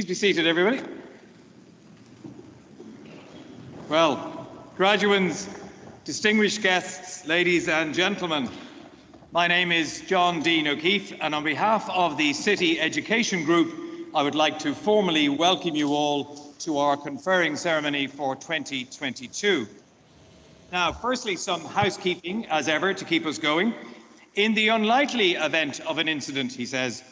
be seated, everybody. Well, graduates, distinguished guests, ladies and gentlemen, my name is John Dean O'Keefe, and on behalf of the City Education Group, I would like to formally welcome you all to our conferring ceremony for 2022. Now, firstly, some housekeeping, as ever, to keep us going. In the unlikely event of an incident, he says,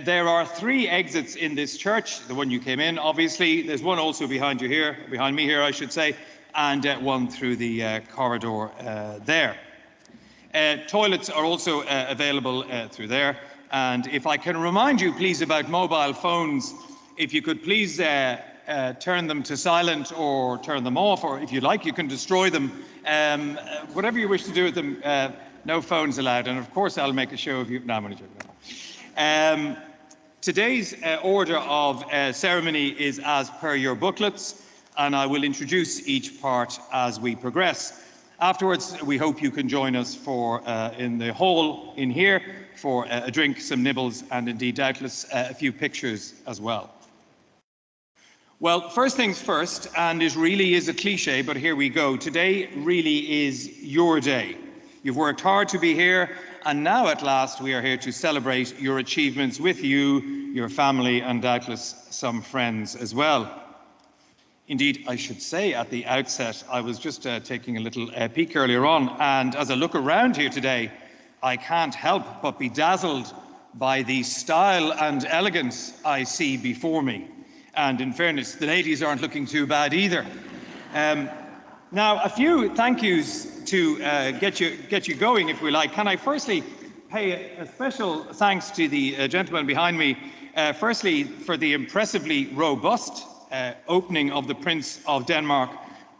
there are 3 exits in this church. The one you came in, obviously. There's one also behind you here, behind me here, I should say, and one through the corridor there. Toilets are also available through there. And if I can remind you, please, about mobile phones, if you could please turn them to silent or turn them off, or if you like, you can destroy them. Whatever you wish to do with them, no phones allowed. And of course, I'll make a show of you. No, I'm only joking. Today's order of ceremony is as per your booklets, and I will introduce each part as we progress. Afterwards, we hope you can join us for in the hall in here for a drink, some nibbles, and indeed, doubtless, a few pictures as well. Well, first things first, and it really is a cliche, but here we go. Today really is your day. You've worked hard to be here, and now at last we are here to celebrate your achievements with you, your family, and doubtless some friends as well. Indeed, I should say at the outset, I was just taking a little peek earlier on, and as I look around here today, I can't help but be dazzled by the style and elegance I see before me. And in fairness, the ladies aren't looking too bad either. Now, a few thank yous to get you going, if we like. Can I firstly pay a special thanks to the gentleman behind me, firstly for the impressively robust opening of the Prince of Denmark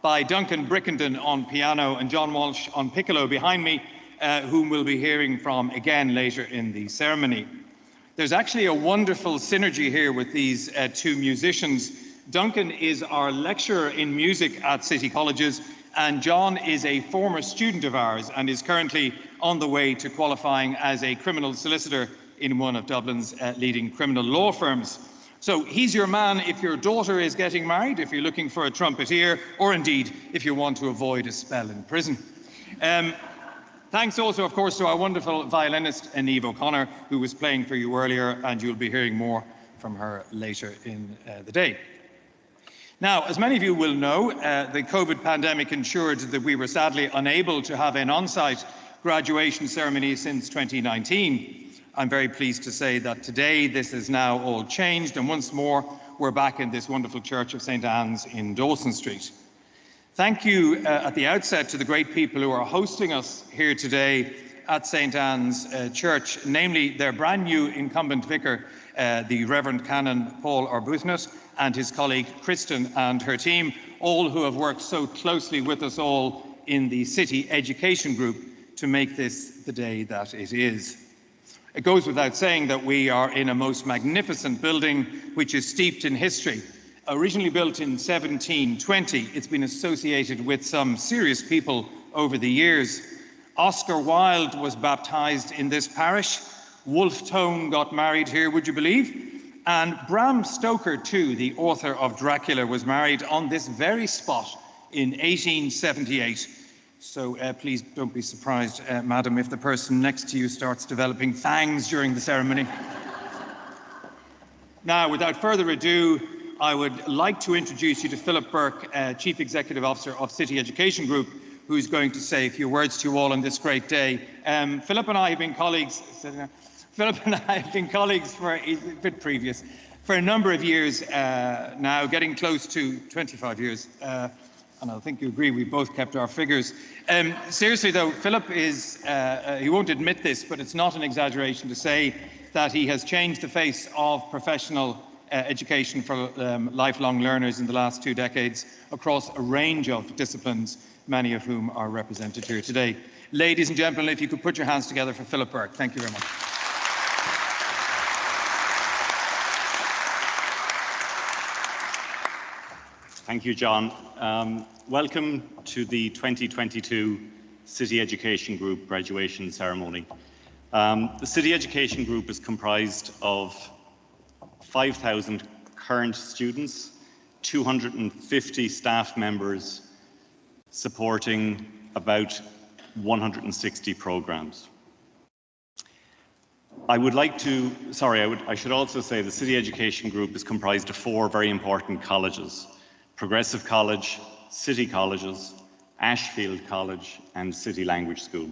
by Duncan Brickenden on piano and John Walsh on piccolo behind me, whom we'll be hearing from again later in the ceremony. There's actually a wonderful synergy here with these 2 musicians. Duncan is our lecturer in music at City Colleges, and John is a former student of ours and is currently on the way to qualifying as a criminal solicitor in one of Dublin's leading criminal law firms. So he's your man if your daughter is getting married, if you're looking for a trumpeter, or indeed if you want to avoid a spell in prison. Thanks also, of course, to our wonderful violinist, Niamh O'Connor, who was playing for you earlier, and you'll be hearing more from her later in the day. Now, as many of you will know, the COVID pandemic ensured that we were sadly unable to have an on-site graduation ceremony since 2019. I'm very pleased to say that today this is now all changed, and once more we're back in this wonderful Church of St. Anne's in Dawson Street. Thank you at the outset to the great people who are hosting us here today at St. Anne's Church, namely their brand new incumbent vicar, the Reverend Canon Paul Arbuthnot, and his colleague Kristen and her team, all who have worked so closely with us all in the City Education Group to make this the day that it is. It goes without saying that we are in a most magnificent building which is steeped in history. Originally built in 1720, it's been associated with some serious people over the years. Oscar Wilde was baptised in this parish. Wolfe Tone got married here, would you believe? And Bram Stoker, too, the author of Dracula, was married on this very spot in 1878. So please don't be surprised, madam, if the person next to you starts developing fangs during the ceremony. Now, without further ado, I would like to introduce you to Philip Burke, Chief Executive Officer of City Education Group, who's going to say a few words to you all on this great day. Philip and I have been colleagues. Philip and I have been colleagues for a bit previous for a number of years now, getting close to 25 years. And I think you agree we both kept our figures. Seriously though, Philip is, he won't admit this, but it's not an exaggeration to say that he has changed the face of professional education for lifelong learners in the last 2 decades across a range of disciplines, many of whom are represented here today. Ladies and gentlemen, if you could put your hands together for Philip Burke. Thank you very much. Thank you, John. Welcome to the 2022 City Education Group graduation ceremony. The City Education Group is comprised of 5,000 current students, 250 staff members supporting about 160 programs. I should also say the City Education Group is comprised of 4 very important colleges: Progressive College, City Colleges, Ashfield College, and City Language School.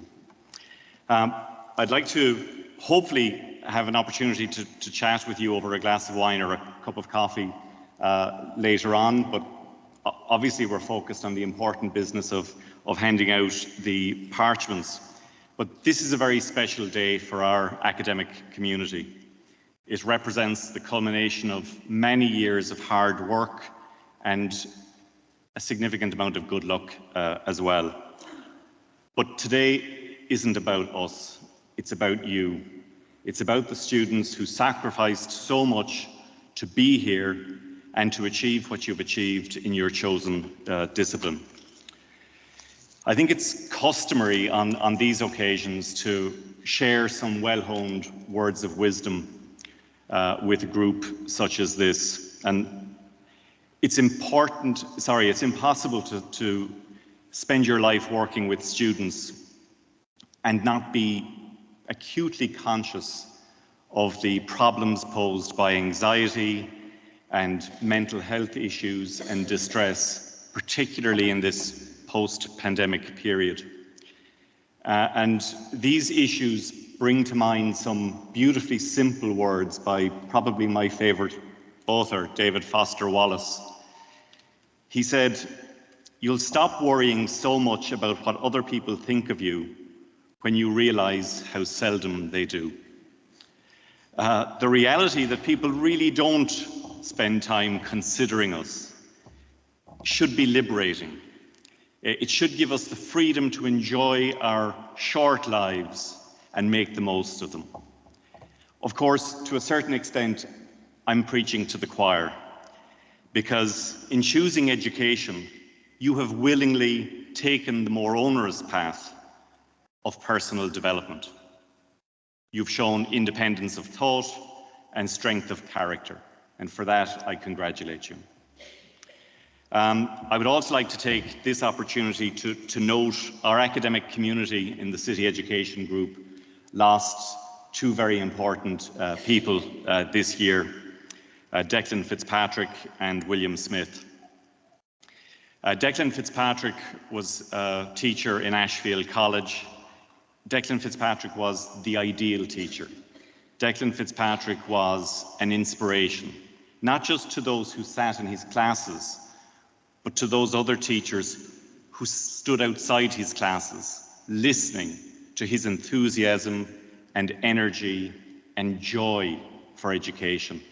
I'd like to hopefully have an opportunity to chat with you over a glass of wine or a cup of coffee later on, but obviously we're focused on the important business of handing out the parchments. But this is a very special day for our academic community. It represents the culmination of many years of hard work and a significant amount of good luck as well. But today isn't about us, it's about you. It's about the students who sacrificed so much to be here and to achieve what you've achieved in your chosen discipline. I think it's customary on these occasions to share some well-honed words of wisdom with a group such as this. And it's impossible to spend your life working with students and not be acutely conscious of the problems posed by anxiety and mental health issues and distress, particularly in this post-pandemic period. And these issues bring to mind some beautifully simple words by probably my favorite author, David Foster Wallace. He said, "You'll stop worrying so much about what other people think of you when you realize how seldom they do." The reality that people really don't spend time considering us should be liberating. It should give us the freedom to enjoy our short lives and make the most of them. Of course, to a certain extent, I'm preaching to the choir, because in choosing education, you have willingly taken the more onerous path of personal development. You've shown independence of thought and strength of character, and for that, I congratulate you. I would also like to take this opportunity to note our academic community in the City Education Group lost 2 very important people this year, Declan Fitzpatrick and William Smith. Declan Fitzpatrick was a teacher in Ashfield College. Declan Fitzpatrick was the ideal teacher. Declan Fitzpatrick was an inspiration, not just to those who sat in his classes, but to those other teachers who stood outside his classes, listening to his enthusiasm and energy and joy for education.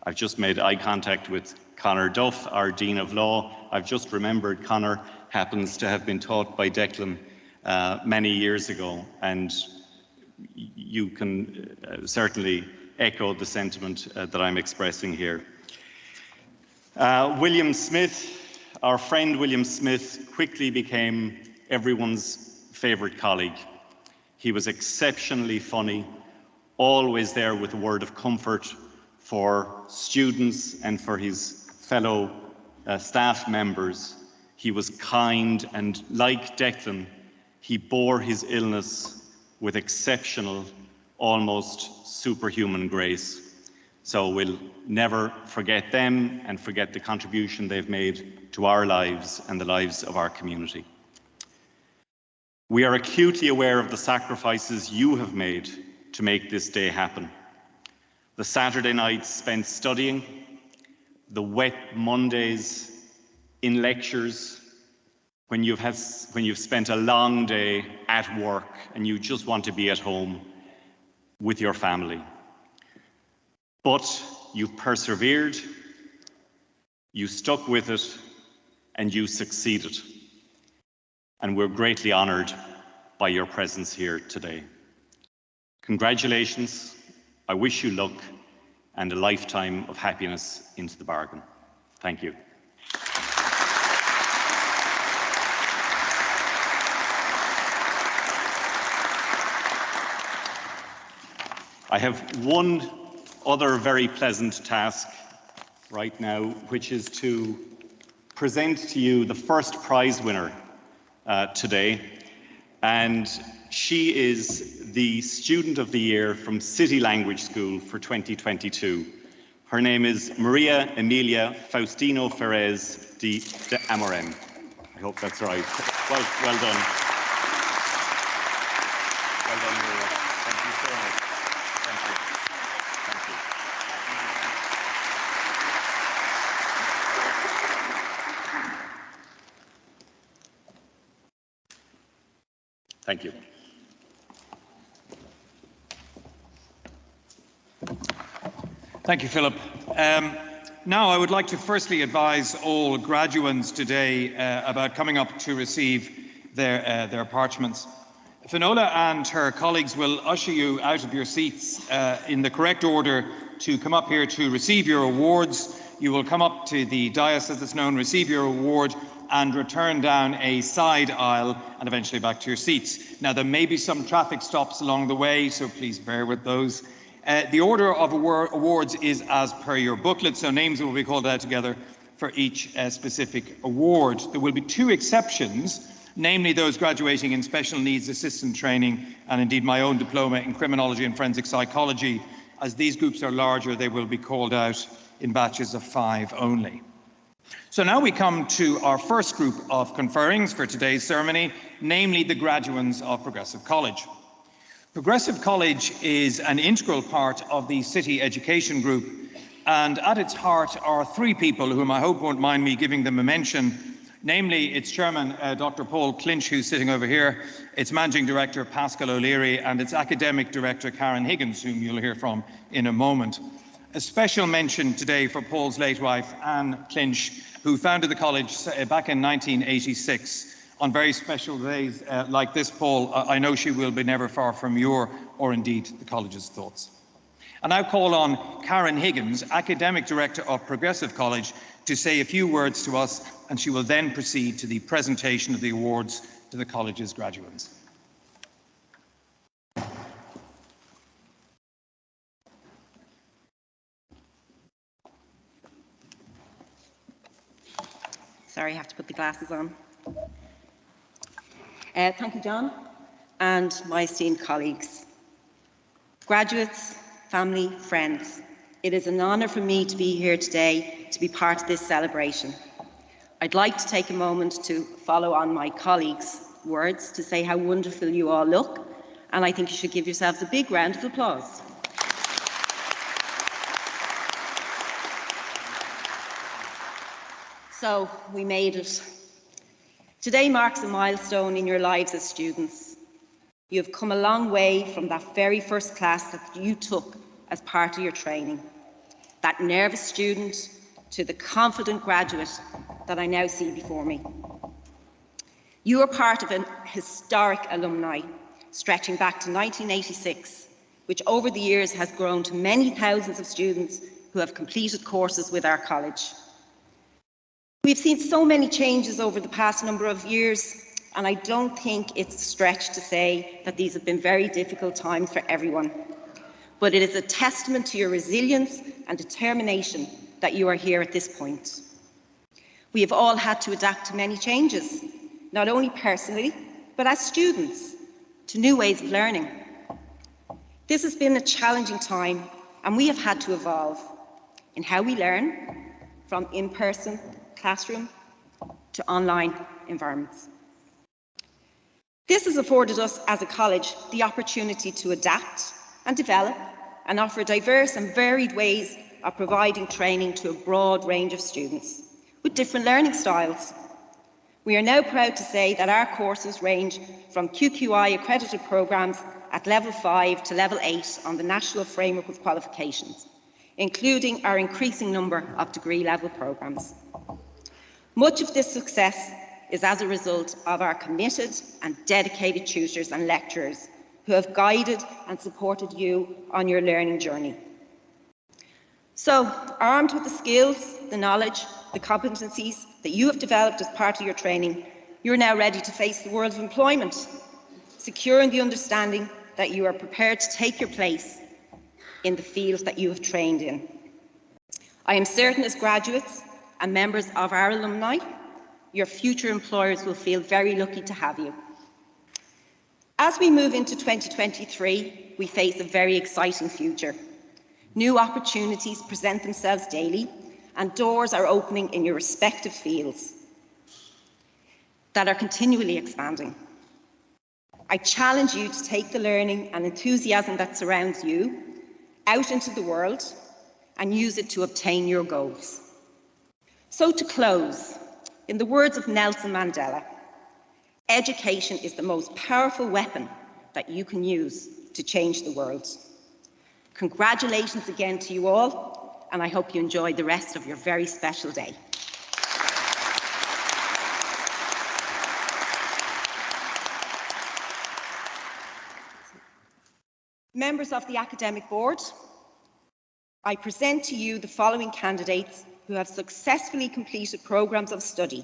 I've just made eye contact with Conor Duff, our Dean of Law. I've just remembered Conor happens to have been taught by Declan many years ago, and you can certainly echo the sentiment that I'm expressing here. William Smith, our friend William Smith, quickly became everyone's favourite colleague. He was exceptionally funny, always there with a word of comfort for students and for his fellow staff members. He was kind, and like Declan, he bore his illness with exceptional, almost superhuman grace. So we'll never forget them and forget the contribution they've made to our lives and the lives of our community. We are acutely aware of the sacrifices you have made to make this day happen. The Saturday nights spent studying, the wet Mondays in lectures, when you've spent a long day at work and you just want to be at home with your family. But you've persevered, you stuck with it, and you succeeded. And we're greatly honoured by your presence here today. Congratulations, I wish you luck, and a lifetime of happiness into the bargain. Thank you. I have one other very pleasant task right now, which is to present to you the first prize winner today. And she is the Student of the Year from City Language School for 2022. Her name is Maria Emilia Faustino Ferrez de Amorim. I hope that's right. Well done. Well done, Maria. Thank you so much. Thank you. Thank you. Thank you. Thank you, Philip. Now I would like to firstly advise all graduands today about coming up to receive their parchments. Finola and her colleagues will usher you out of your seats in the correct order to come up here to receive your awards. You will come up to the dais, as it's known, receive your award and return down a side aisle and eventually back to your seats. Now there may be some traffic stops along the way, so please bear with those. The order of awards is as per your booklet, so names will be called out together for each specific award. There will be two exceptions, namely those graduating in special needs assistant training and indeed my own diploma in criminology and forensic psychology. As these groups are larger, they will be called out in batches of 5 only. So now we come to our first group of conferrings for today's ceremony, namely the graduands of Progressive College. Progressive College is an integral part of the City Education Group, and at its heart are 3 people whom I hope won't mind me giving them a mention, namely its chairman, Dr. Paul Clinch, who's sitting over here, its managing director, Pascal O'Leary, and its academic director, Karen Higgins, whom you'll hear from in a moment. A special mention today for Paul's late wife, Anne Clinch, who founded the college back in 1986. On very special days like this, Paul, I know she will be never far from your, or indeed the college's, thoughts. And I call on Karen Higgins, Academic Director of Progressive College, to say a few words to us, and she will then proceed to the presentation of the awards to the college's graduates. Sorry, I have to put the glasses on. Thank you, John, and my esteemed colleagues. Graduates, family, friends, it is an honour for me to be here today to be part of this celebration. I'd like to take a moment to follow on my colleagues' words to say how wonderful you all look, and I think you should give yourselves a big round of applause. So, we made it. Today marks a milestone in your lives as students. You have come a long way from that very first class that you took as part of your training. That nervous student to the confident graduate that I now see before me. You are part of a historic alumni stretching back to 1986, which over the years has grown to many thousands of students who have completed courses with our college. We've seen so many changes over the past number of years, and I don't think it's a stretch to say that these have been very difficult times for everyone. But it is a testament to your resilience and determination that you are here at this point. We have all had to adapt to many changes, not only personally, but as students, to new ways of learning. This has been a challenging time, and we have had to evolve in how we learn, from in-person classroom to online environments. This has afforded us as a college the opportunity to adapt and develop and offer diverse and varied ways of providing training to a broad range of students with different learning styles. We are now proud to say that our courses range from QQI accredited programs at level 5 to level 8 on the National Framework of Qualifications, including our increasing number of degree level programs. Much of this success is as a result of our committed and dedicated tutors and lecturers who have guided and supported you on your learning journey. So, armed with the skills, the knowledge, the competencies that you have developed as part of your training, you're now ready to face the world of employment, secure in the understanding that you are prepared to take your place in the field that you have trained in. I am certain as graduates and members of our alumni, your future employers will feel very lucky to have you. As we move into 2023, we face a very exciting future. New opportunities present themselves daily, and doors are opening in your respective fields that are continually expanding. I challenge you to take the learning and enthusiasm that surrounds you out into the world and use it to obtain your goals. So to close, in the words of Nelson Mandela, education is the most powerful weapon that you can use to change the world. Congratulations again to you all, and I hope you enjoy the rest of your very special day. Members of the Academic Board, I present to you the following candidates who have successfully completed programmes of study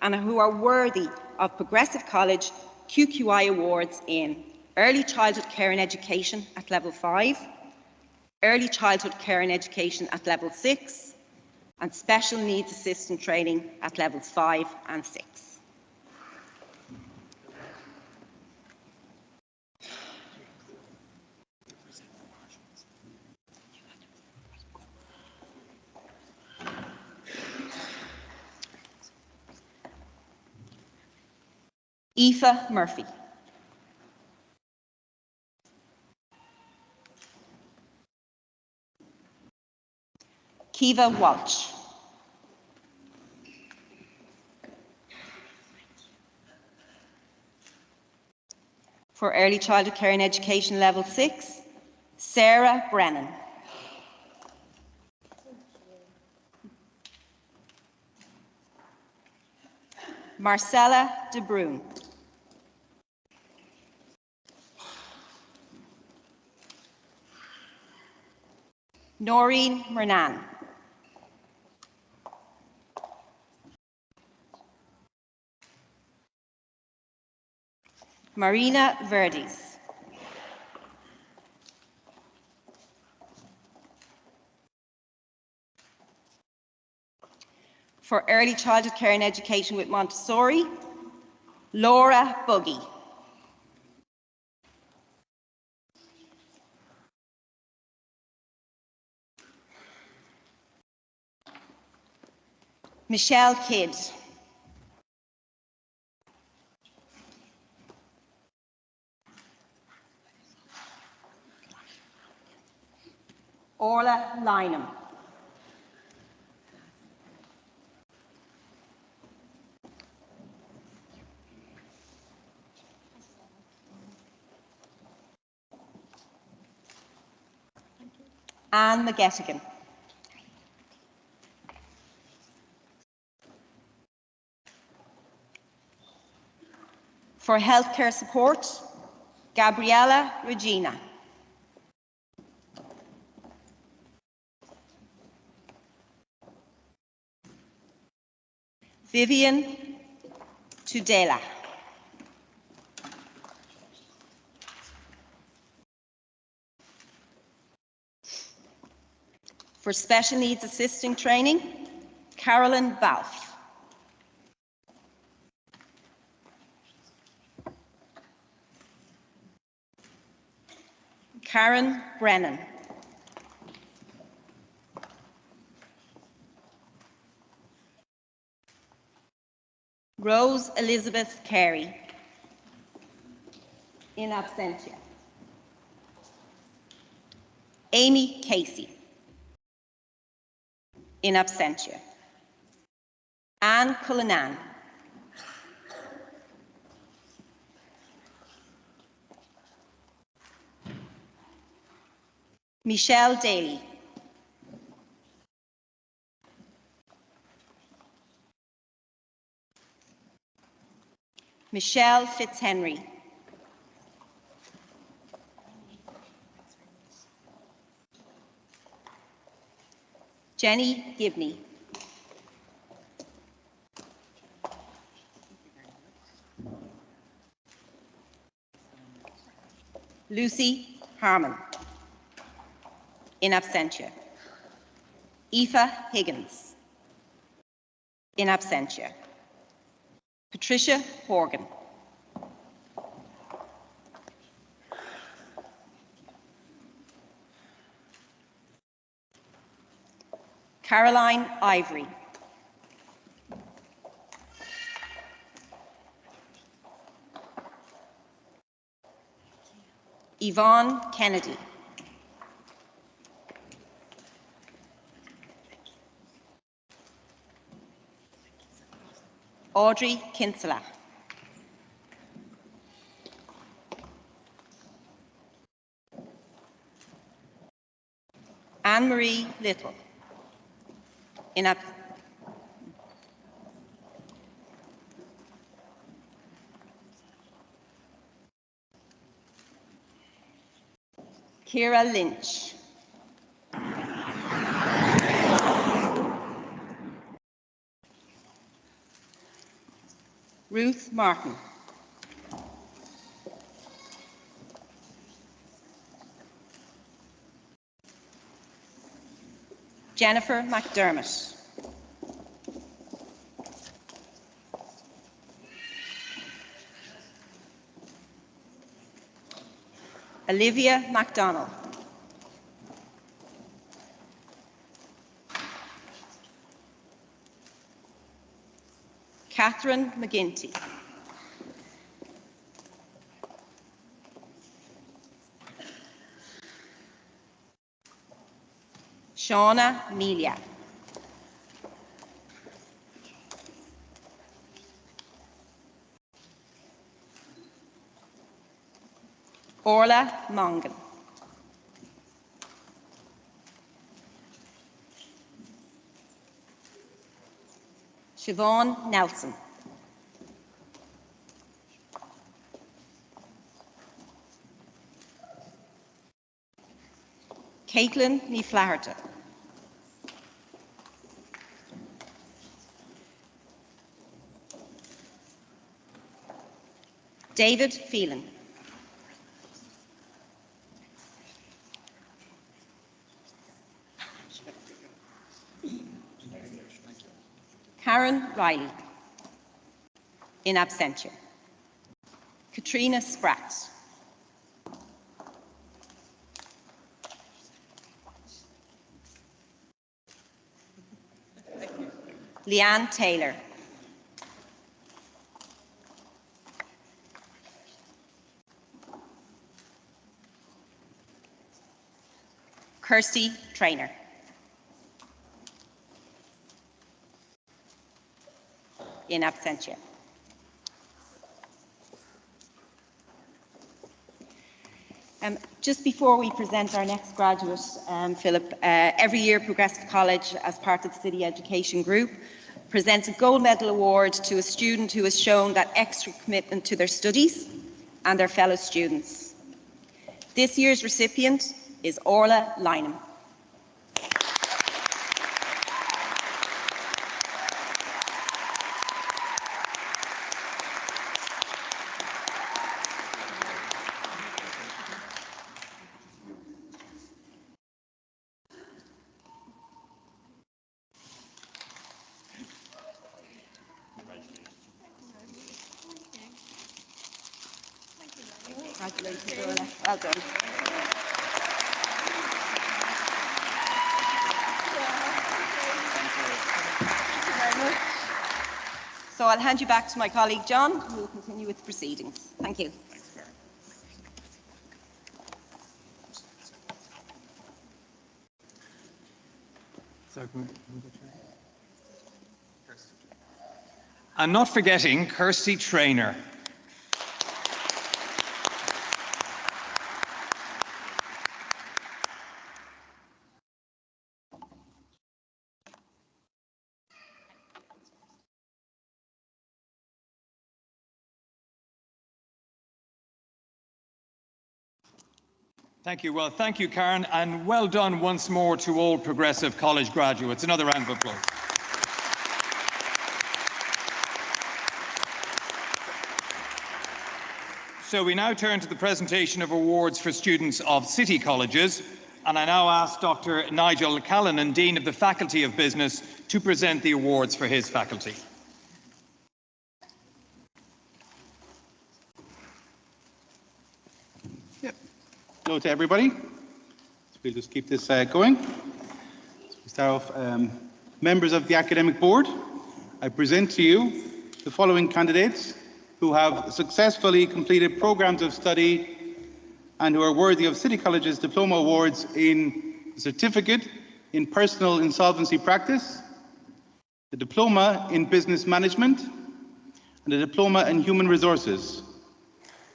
and who are worthy of Progressive College QQI Awards in Early Childhood Care and Education at Level 5, Early Childhood Care and Education at Level 6, and Special Needs Assistant Training at Levels 5 and 6. Aoife Murphy. Kiva Walsh. For Early Childhood Care and Education Level 6, Sarah Brennan. Marcella De Bruin. Noreen Mernan. Marina Verdes. For Early Childhood Care and Education with Montessori, Laura Buggy. Michelle Kidd. Orla Lynham. Anne McGettigan. For Healthcare Support, Gabriella Regina. Vivian Tudela. For Special Needs Assisting Training, Carolyn Balfe. Karen Brennan. Rose Elizabeth Carey. In absentia. Amy Casey. In absentia. Anne Cullinan. Michelle Daly. Michelle Fitzhenry. Jenny Gibney. Lucy Harmon. In absentia. Aoife Higgins. In absentia. Patricia Horgan. Caroline Ivory. Yvonne Kennedy. Audrey Kinsella. Anne-Marie Little. In absentia. Kira Lynch. Ruth Martin. Jennifer McDermott. Olivia MacDonald. Catherine McGinty. Shauna Melia. Orla Mongan. Siobhan Nelson. Caitlin Ní Flaherty. David Phelan. Karen Riley. In absentia. Katrina Spratt. Leanne Taylor. Kirsty Traynor. In absentia. Just before we present our next graduate, Philip, every year Progressive College, as part of the City Education Group, presents a Gold Medal Award to a student who has shown that extra commitment to their studies and their fellow students. This year's recipient is Orla Lynham. Congratulations, Orla. Well done. So I'll hand you back to my colleague John, who will continue with the proceedings. Thank you. And not forgetting Kirsty Traynor. Thank you. Well, thank you, Karen, and well done once more to all Progressive College graduates. Another round of applause. So we now turn to the presentation of awards for students of City Colleges. And I now ask Dr. Nigel Callanan, Dean of the Faculty of Business, to present the awards for his faculty. Hello to everybody. We'll just keep this going. We start off, members of the Academic Board. I present to you the following candidates who have successfully completed programs of study and who are worthy of City College's Diploma Awards in the Certificate in Personal Insolvency Practice, the Diploma in Business Management, and the Diploma in Human Resources.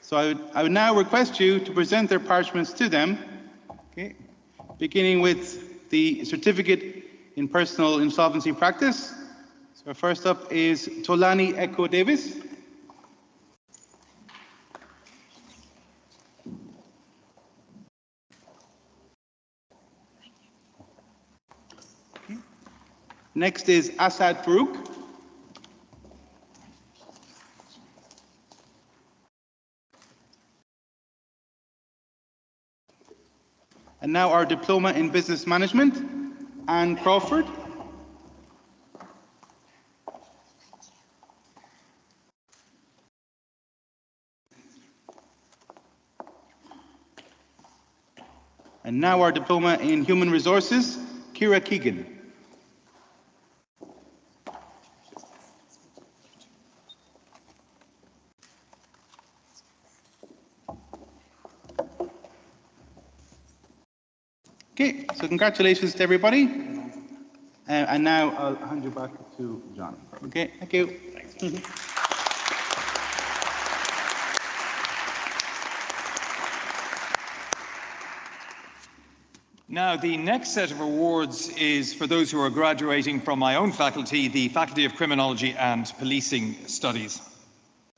So I would now request you to present their parchments to them, okay, beginning with the Certificate in Personal Insolvency Practice. So first up is Tolani Echo Davis. Next is Asad Farouk. And now our Diploma in Business Management, Anne Crawford. And now our Diploma in Human Resources, Kira Keegan. Okay, so congratulations to everybody. And now I'll hand you back to John. Okay, thank you. Thanks. Now, the next set of awards is for those who are graduating from my own faculty, the Faculty of Criminology and Policing Studies.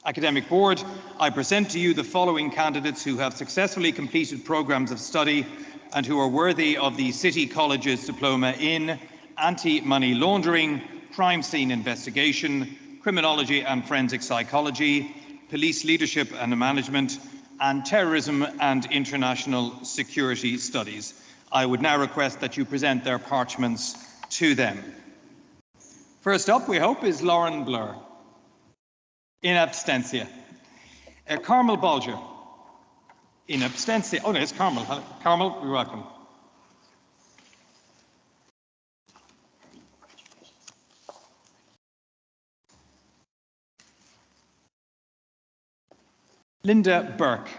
Academic Board, I present to you the following candidates who have successfully completed programs of study and who are worthy of the City College's Diploma in Anti-Money Laundering, Crime Scene Investigation, Criminology and Forensic Psychology, Police Leadership and Management, and Terrorism and International Security Studies. I would now request that you present their parchments to them. First up, we hope, is Lauren Blur, in absentia. Carmel Bolger, in absentia. Oh no, it's Carmel. Carmel, you're welcome. Linda Burke.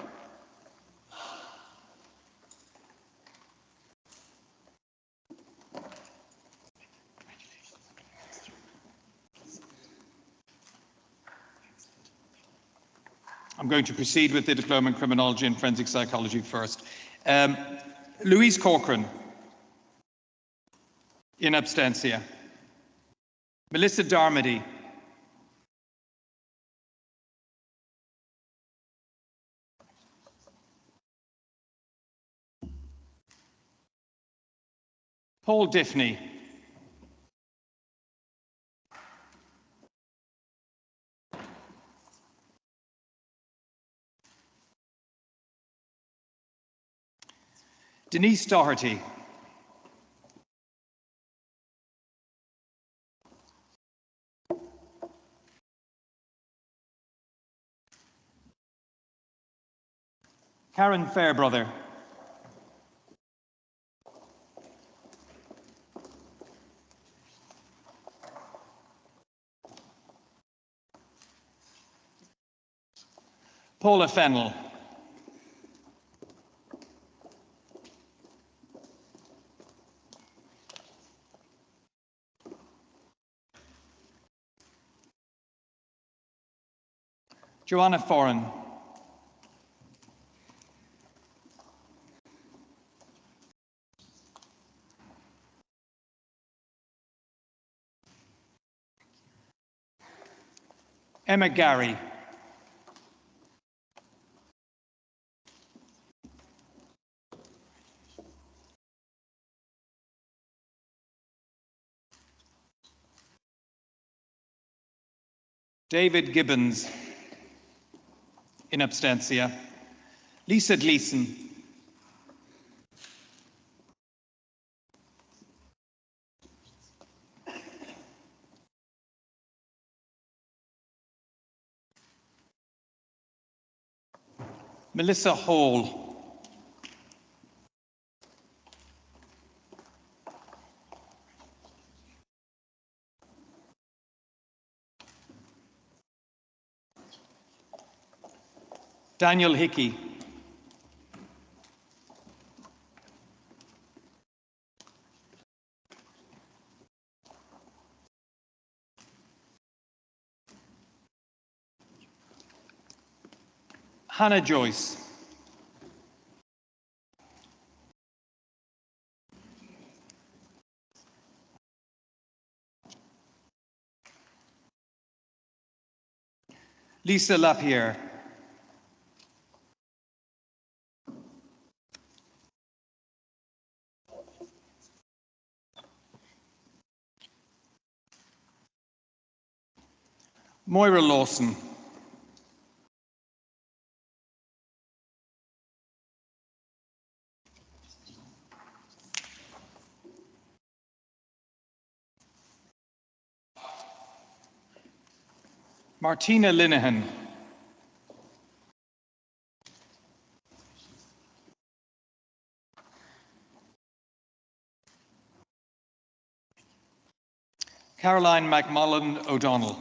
I'm going to proceed with the Diploma in Criminology and Forensic Psychology first. Louise Corcoran, in absentia. Melissa Darmody. Paul Diffney. Denise Doherty. Karen Fairbrother. Paula Fennell. Joanna Foran. Emma Gary. David Gibbons, in absentia. Lisa Gleeson. Melissa Hall. Daniel Hickey. Hannah Joyce. Lisa Lapierre. Moira Lawson. Martina Linehan. Caroline McMullen O'Donnell.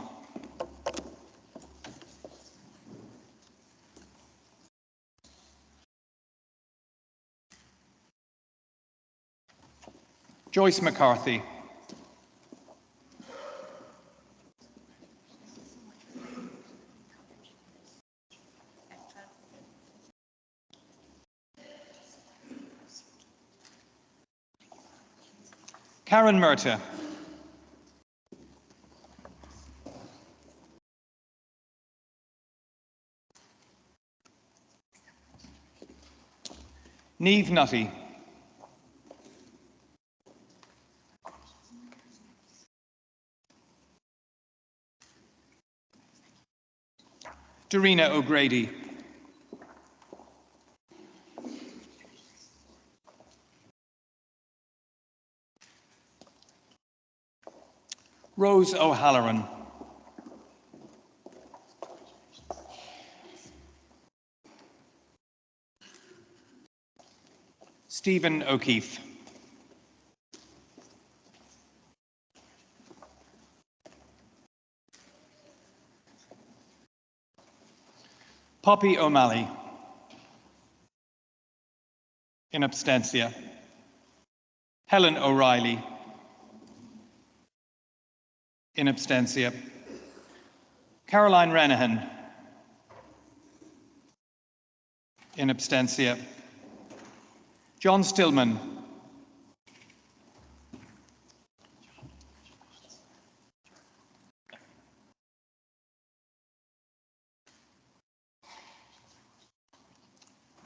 Joyce McCarthy. Karen Murta. Niamh Nutty. Darina O'Grady. Rose O'Halloran. Stephen O'Keefe. Poppy O'Malley. In absentia. Helen O'Reilly. In absentia. Caroline Renahan. In absentia. John Stillman.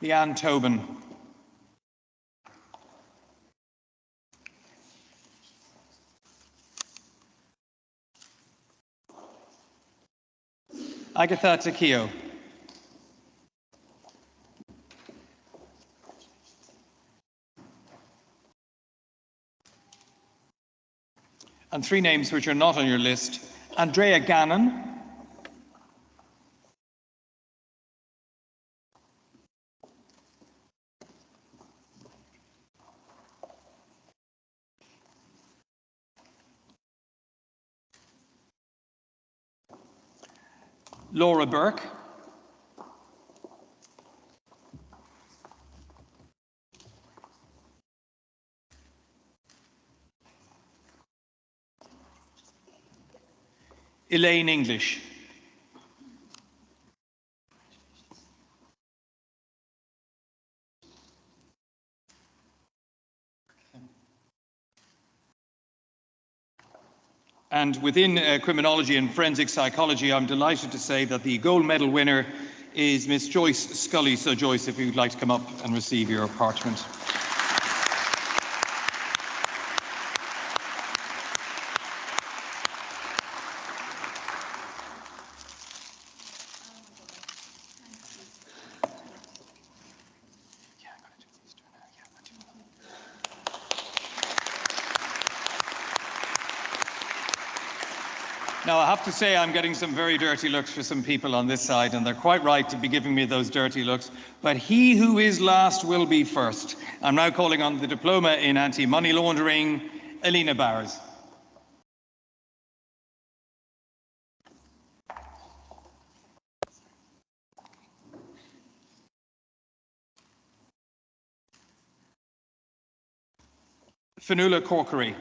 Leanne Tobin. Agatha Takio. And three names which are not on your list: Andrea Gannon. Laura Burke. Elaine English. And within criminology and forensic psychology, I'm delighted to say that the gold medal winner is Miss Joyce Scully. So Joyce, if you'd like to come up and receive your parchment. Now, I have to say I'm getting some very dirty looks for some people on this side, and they're quite right to be giving me those dirty looks. But he who is last will be first. I'm now calling on the Diploma in Anti-Money Laundering, Elena Bowers. Fionnuala Corkery.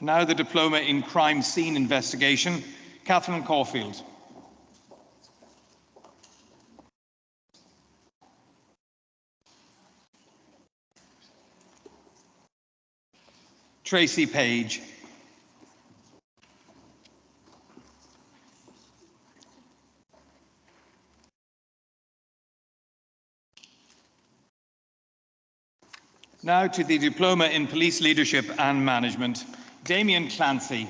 Now the Diploma in Crime Scene Investigation, Catherine Caulfield. Tracy Page. Now to the Diploma in Police Leadership and Management, Damien Clancy.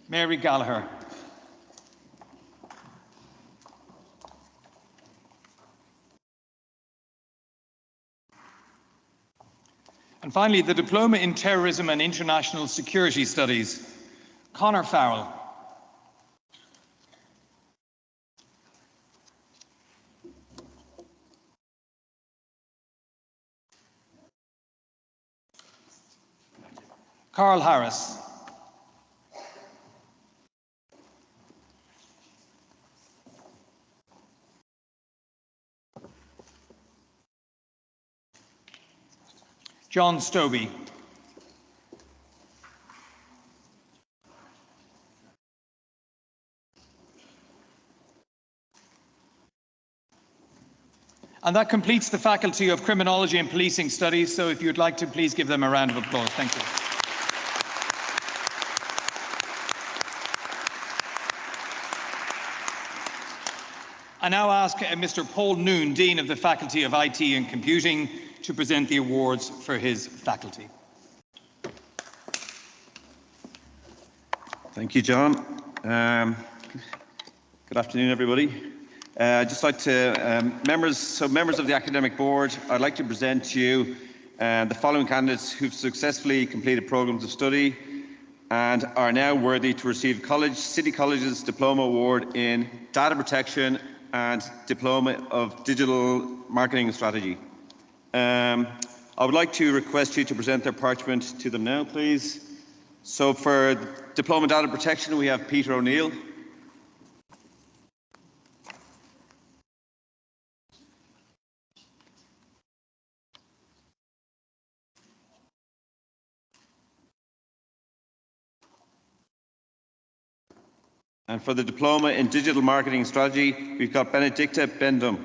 Mary Gallagher. And finally, the Diploma in Terrorism and International Security Studies, Conor Farrell. Carl Harris. John Stobie. And that completes the Faculty of Criminology and Policing Studies, so if you'd like to please give them a round of applause. Thank you. I now ask Mr. Paul Noon, Dean of the Faculty of IT and Computing, to present the awards for his faculty. Thank you, John. Good afternoon, everybody. I'd just like to, members of the Academic Board, I'd like to present to you the following candidates who've successfully completed programmes of study and are now worthy to receive City College's Diploma Award in Data Protection and Diploma of Digital Marketing and Strategy. I would like to request you to present their parchment to them now, please. So for Diploma Data Protection, we have Peter O'Neill. And for the Diploma in Digital Marketing Strategy, we've got Benedicta Bendum.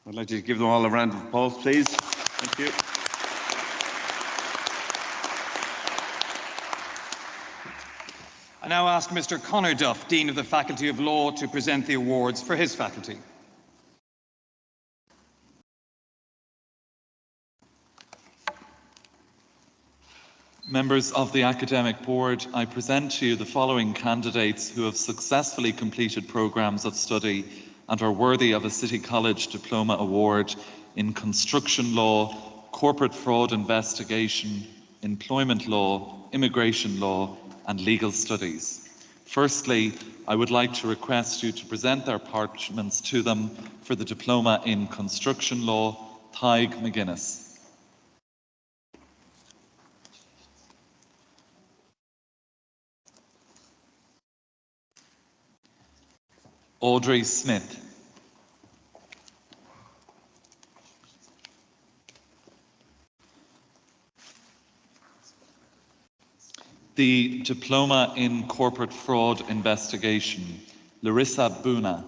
I'd like to give them all a round of applause, please. Thank you. I now ask Mr. Conor Duff, Dean of the Faculty of Law, to present the awards for his faculty. Members of the Academic Board, I present to you the following candidates who have successfully completed programmes of study and are worthy of a City College Diploma Award in Construction Law, Corporate Fraud Investigation, Employment Law, Immigration Law and Legal Studies. Firstly, I would like to request you to present their parchments to them for the Diploma in Construction Law, Tadhg McGuinness. Audrey Smith. The Diploma in Corporate Fraud Investigation, Larissa Buna.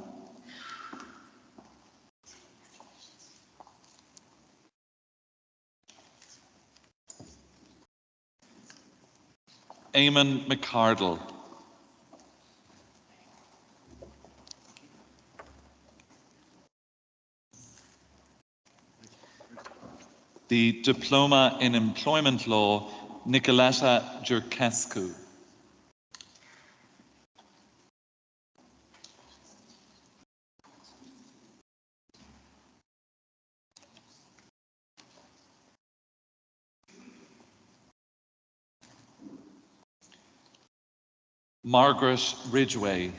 Eamon McCardle. The Diploma in Employment Law, Nicoleta Jurkescu. Margaret Ridgway.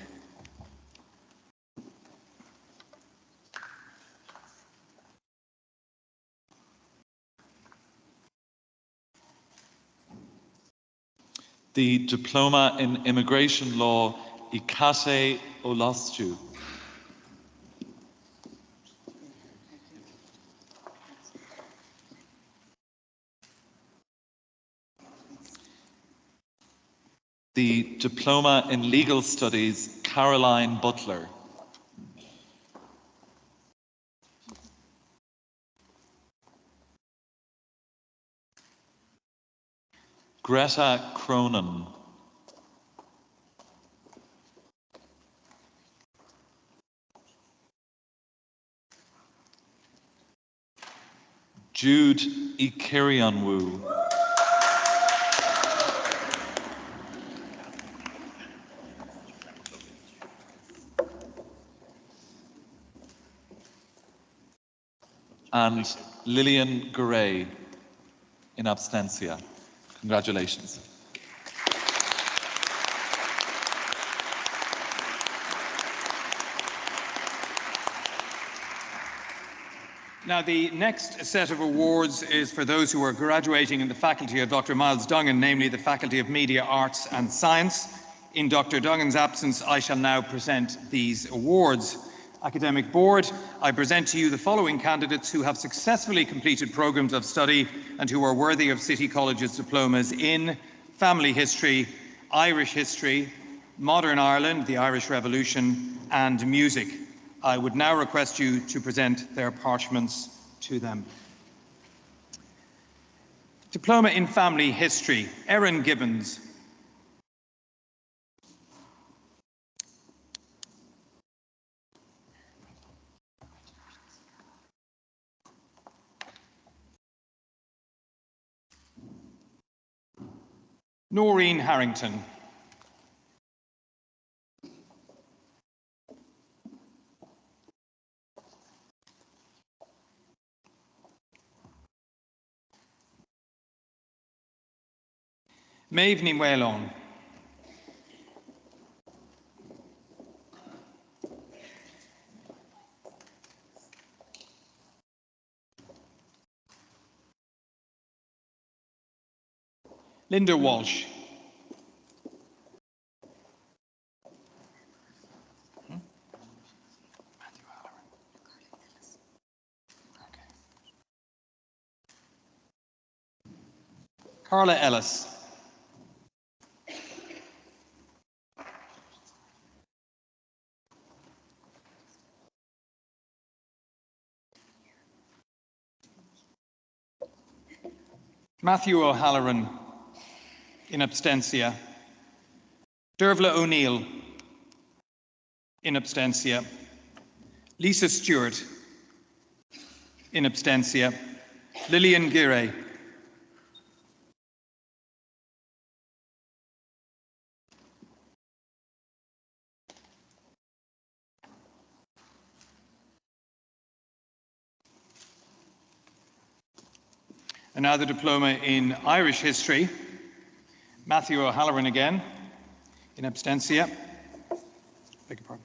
The Diploma in Immigration Law, Ikate Olastu. The Diploma in Legal Studies, Caroline Butler. Greta Cronin. Jude Ikerianwu. And Lillian Garay in absentia. Congratulations. Now, the next set of awards is for those who are graduating in the faculty of Dr. Miles Duggan, namely the Faculty of Media, Arts and Science. In Dr. Duggan's absence, I shall now present these awards. Academic Board, I present to you the following candidates who have successfully completed programmes of study and who are worthy of City College's diplomas in Family History, Irish History, Modern Ireland, the Irish Revolution, and Music. I would now request you to present their parchments to them. Diploma in Family History, Erin Gibbons. Noreen Harrington. Maeve Ní Mhaolón. Linda Walsh. Carla Ellis. Matthew O'Halloran, in abstentia. Dervla O'Neill, in abstentia. Lisa Stewart, in abstentia. Lillian Giray. And now the diploma in Irish History. Matthew O'Halloran again, in abstentia. Beg your pardon.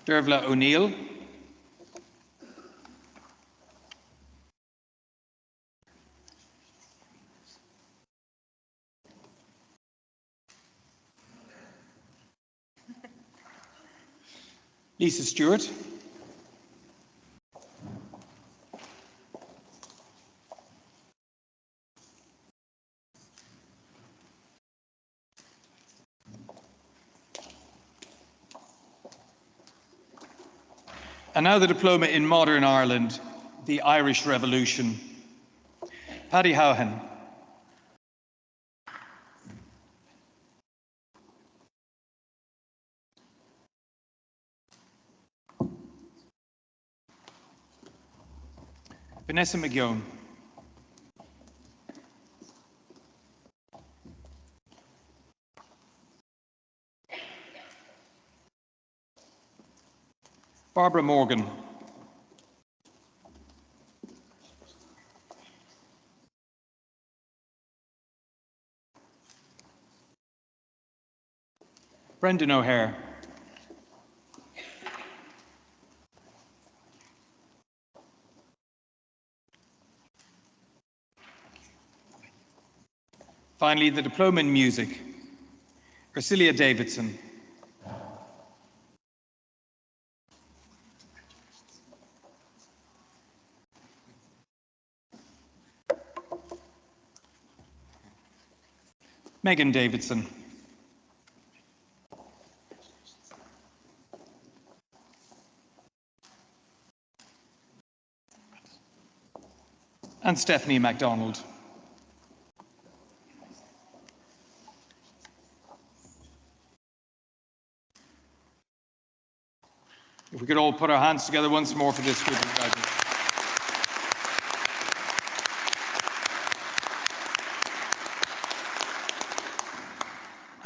Dervla O'Neill. Lisa Stewart. And now the diploma in Modern Ireland, the Irish Revolution. Paddy Howhan. Vanessa McGeown. Barbara Morgan. Brendan O'Hare. Finally, the diploma in music, Ursilia Davidson. Megan Davidson. And Stephanie MacDonald. If we could all put our hands together once more for this group of graduates.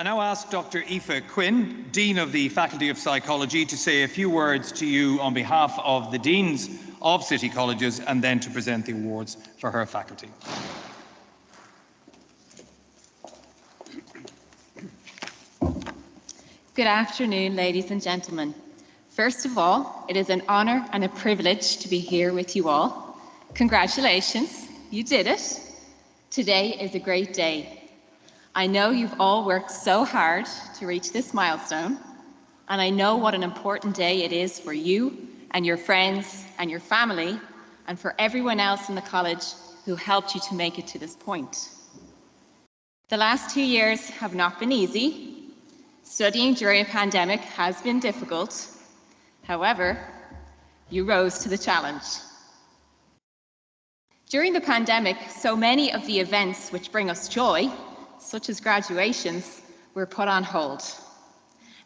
I now ask Dr. Aoife Quinn, Dean of the Faculty of Psychology, to say a few words to you on behalf of the Deans of City Colleges and then to present the awards for her faculty. Good afternoon, ladies and gentlemen. First of all, it is an honour and a privilege to be here with you all. Congratulations, you did it. Today is a great day. I know you've all worked so hard to reach this milestone, and I know what an important day it is for you and your friends and your family, and for everyone else in the college who helped you to make it to this point. The last 2 years have not been easy. Studying during a pandemic has been difficult. However, you rose to the challenge. During the pandemic, so many of the events which bring us joy, such as graduations, were put on hold.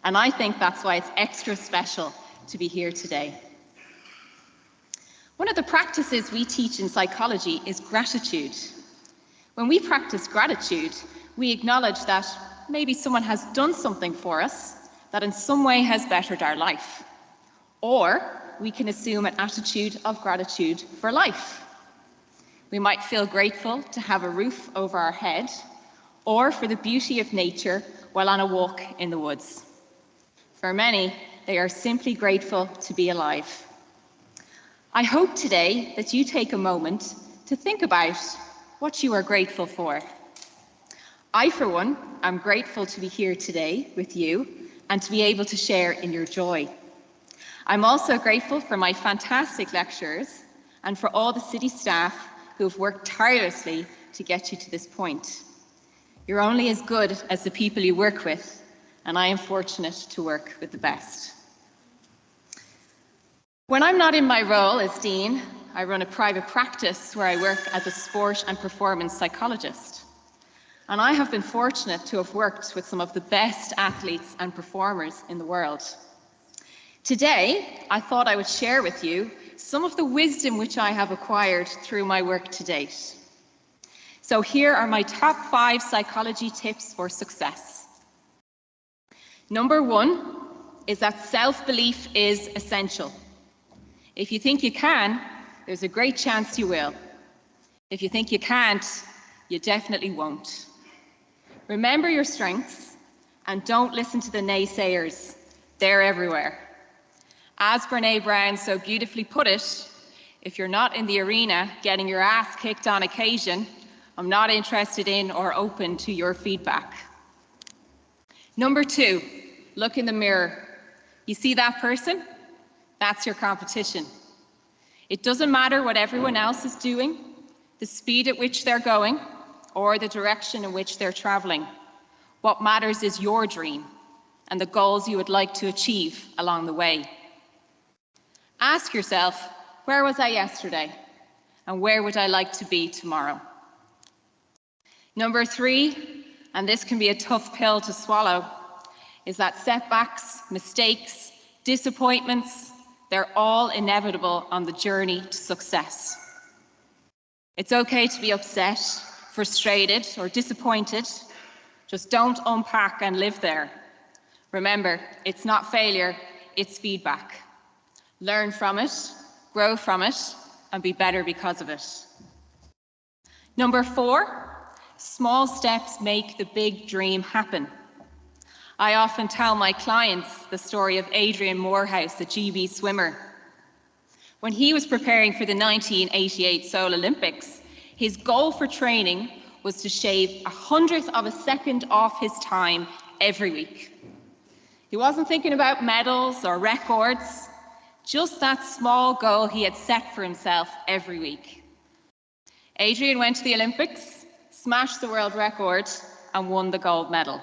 And I think that's why it's extra special to be here today. One of the practices we teach in psychology is gratitude. When we practice gratitude, we acknowledge that maybe someone has done something for us that in some way has bettered our life. Or we can assume an attitude of gratitude for life. We might feel grateful to have a roof over our head, or for the beauty of nature while on a walk in the woods. For many, they are simply grateful to be alive. I hope today that you take a moment to think about what you are grateful for. I, for one, am grateful to be here today with you and to be able to share in your joy. I'm also grateful for my fantastic lecturers and for all the city staff who have worked tirelessly to get you to this point. You're only as good as the people you work with, and I am fortunate to work with the best. When I'm not in my role as Dean, I run a private practice where I work as a sport and performance psychologist. And I have been fortunate to have worked with some of the best athletes and performers in the world. Today, I thought I would share with you some of the wisdom which I have acquired through my work to date. So here are my top 5 psychology tips for success. Number 1 is that self-belief is essential. If you think you can, there's a great chance you will. If you think you can't, you definitely won't. Remember your strengths and don't listen to the naysayers. They're everywhere. As Brené Brown so beautifully put it, if you're not in the arena getting your ass kicked on occasion, I'm not interested in or open to your feedback. Number 2, look in the mirror. You see that person? That's your competition. It doesn't matter what everyone else is doing, the speed at which they're going, or the direction in which they're traveling. What matters is your dream and the goals you would like to achieve along the way. Ask yourself, where was I yesterday? And where would I like to be tomorrow? Number 3, and this can be a tough pill to swallow, is that setbacks, mistakes, disappointments, they're all inevitable on the journey to success. It's okay to be upset, frustrated, or disappointed. Just don't unpack and live there. Remember, it's not failure, it's feedback. Learn from it, grow from it, and be better because of it. Number 4, small steps make the big dream happen. I often tell my clients the story of Adrian Morehouse, the GB swimmer. When he was preparing for the 1988 Seoul Olympics, his goal for training was to shave 1/100th of a second off his time every week. He wasn't thinking about medals or records, just that small goal he had set for himself every week. Adrian went to the Olympics, smashed the world record, and won the gold medal.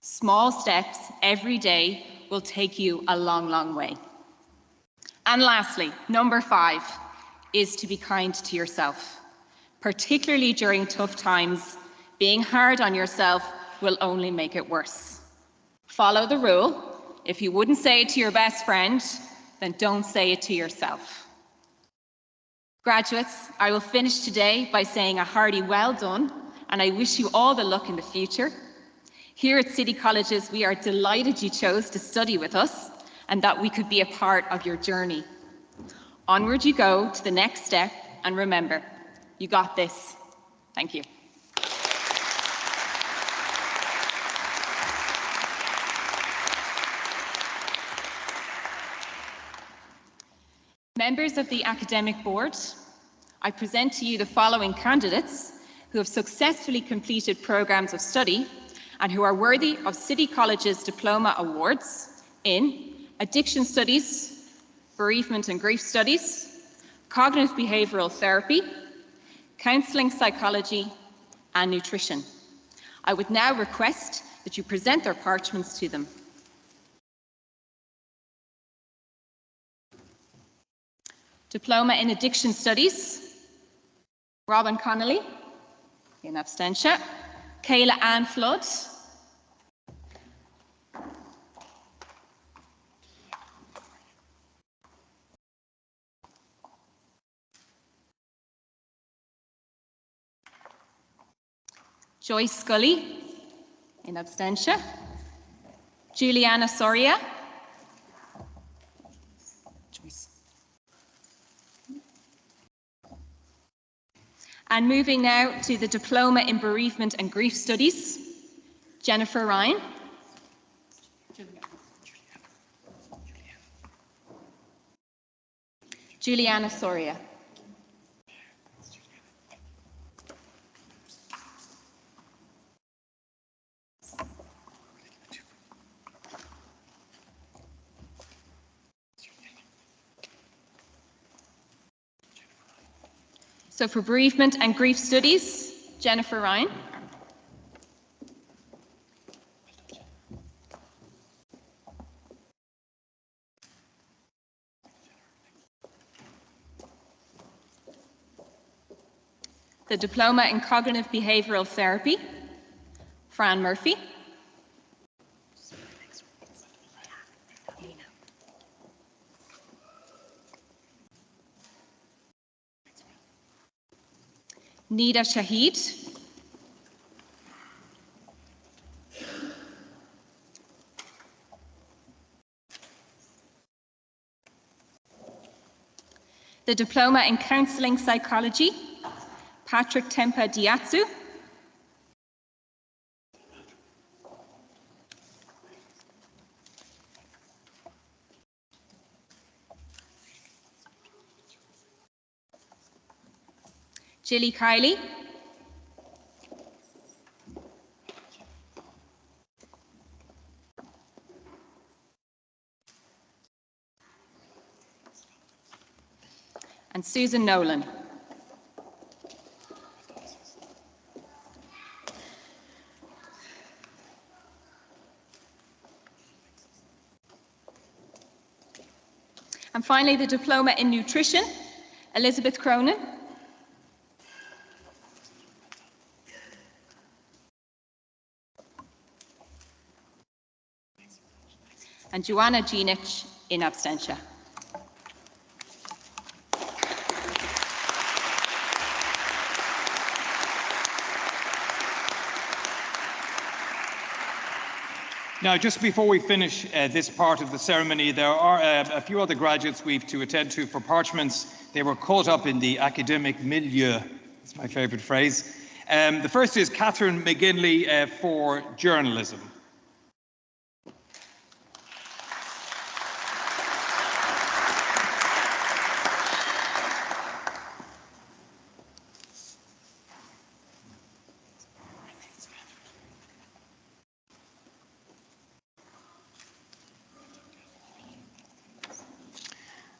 Small steps every day will take you a long, long way. And lastly, number 5 is to be kind to yourself. Particularly during tough times, being hard on yourself will only make it worse. Follow the rule. If you wouldn't say it to your best friend, then don't say it to yourself. Graduates, I will finish today by saying a hearty well done, and I wish you all the luck in the future. Here at City Colleges, we are delighted you chose to study with us and that we could be a part of your journey. Onward you go to the next step, and remember, you got this. Thank you. Members of the Academic Board, I present to you the following candidates who have successfully completed programmes of study and who are worthy of City College's Diploma Awards in Addiction Studies, Bereavement and Grief Studies, Cognitive Behavioural Therapy, Counselling Psychology and Nutrition. I would now request that you present their parchments to them. Diploma in Addiction Studies, Robin Connolly, in absentia. Kayla Ann Flood. Joyce Scully, in absentia. Juliana Soria. And moving now to the Diploma in Bereavement and Grief Studies, Jennifer Ryan. Juliana Soria. So for Bereavement and Grief Studies, Jennifer Ryan. The Diploma in Cognitive Behavioural Therapy, Fran Murphy. Nida Shahid. The Diploma in Counselling Psychology, Patrick Tempa Diatsu. Jilly Kiley. And Susan Nolan. And finally, the Diploma in Nutrition, Elizabeth Cronin. And Joanna Genic in absentia. Now, just before we finish this part of the ceremony, there are a few other graduates we've to attend to for parchments. They were caught up in the academic milieu. That's my favourite phrase. The first is Catherine McGinley for journalism.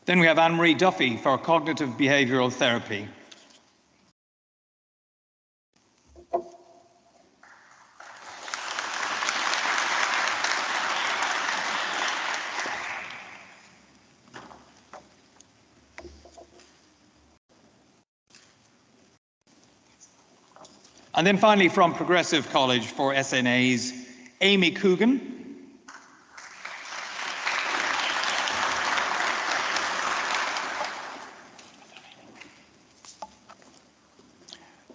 Then we have Anne-Marie Duffy for cognitive behavioural therapy. And then finally from Progressive College for SNAs, Amy Coogan.